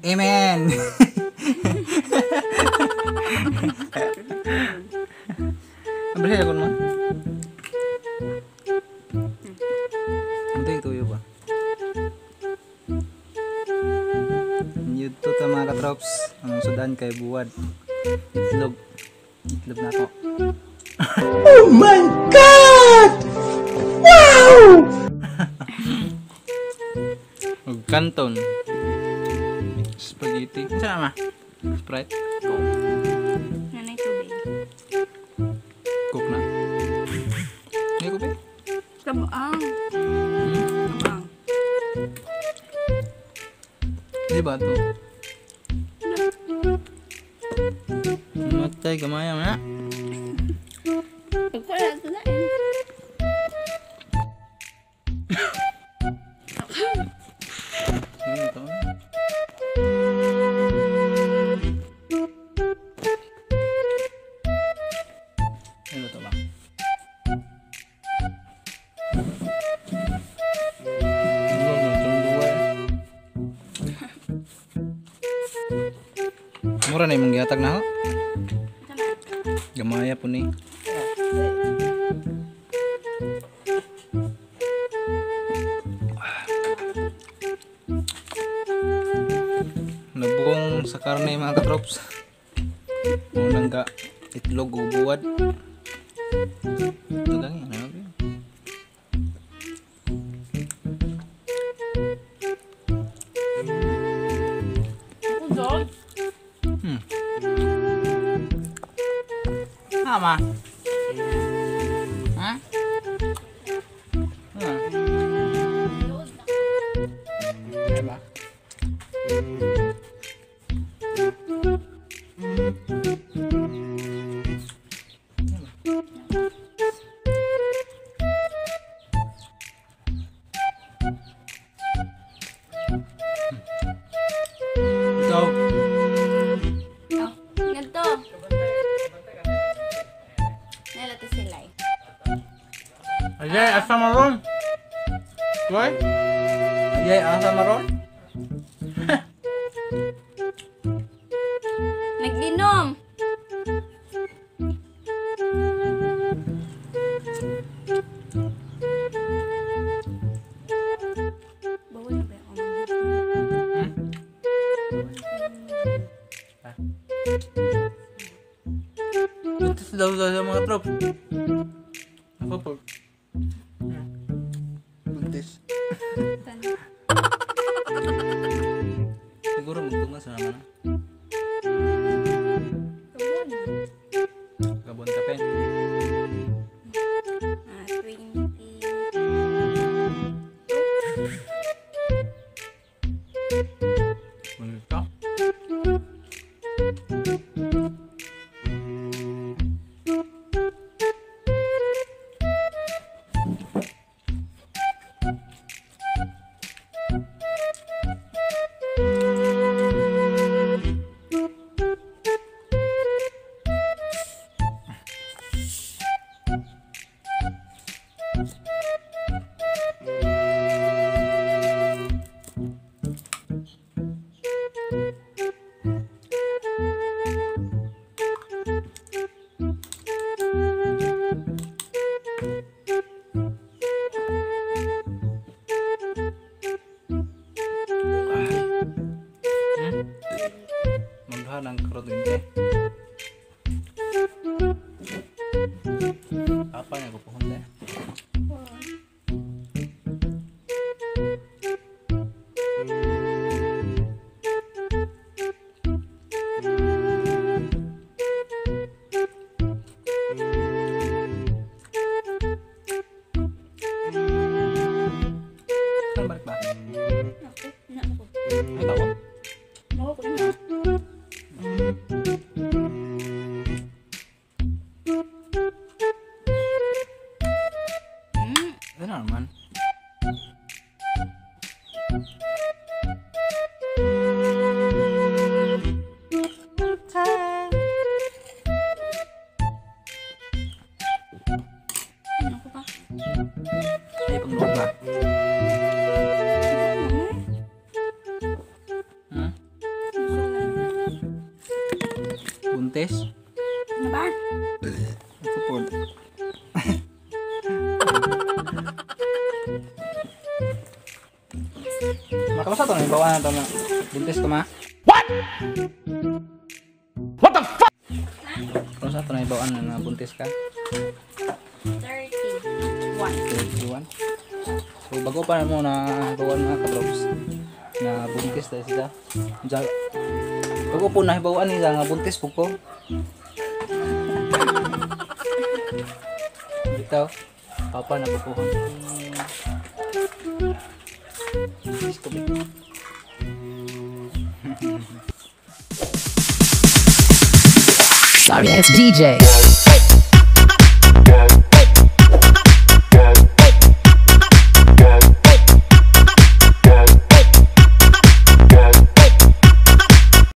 Amen. Bersih akun mah. Itu tuyo ba? YouTube sama katrops ang sudan kay buwad. Itlog. Itlog na ako. Oh my God! Wow! Kanton. Spaghetti. Sama. Sprite. Nanay tubig. Cook na. Hindi ko ba? Kabaang. Kabaang. Di ba ito? Matay gamaya na. Pagpala ito na eh. Ito. Ano to ba? Mura na yung gihatag na ho. Gamaya po ni. Nabung sa karne mga katrops. Unang ka itlog ubuwad. Ito lang yan. Ano ba? Udog. Tama. Ha? Diba? Ikaw. Oh, ganito. Nalata sila eh. Ayay, asa maron? Tuway? Ayay, asa maron? Nagdinom. Bawal na ba yung Ito daw sa mga trop. Ako po. Buntis. Siguro magtungas na naman. Gabon ka pen. 20. Buntis ka. Maghan ang karot hindi. Apa yang aku pohon deh? Kan balik ba? Ay tawo? Mau ko na. Ano naman? Ano ko pa? Ay, pang loob ba? buntis. Ano ba? Ako po. Makamusta to? Ibawa na to na. Buntis ka ma? What the fuck? Makamusta to na ibawa na buntis ka? 31. 31. So bago pa mo na bawaan mga kabrogs na buntis dahil sila. Bago po na bawaan nila nga buntis po ko. Dito, papa na po po. Sorry, it's DJ.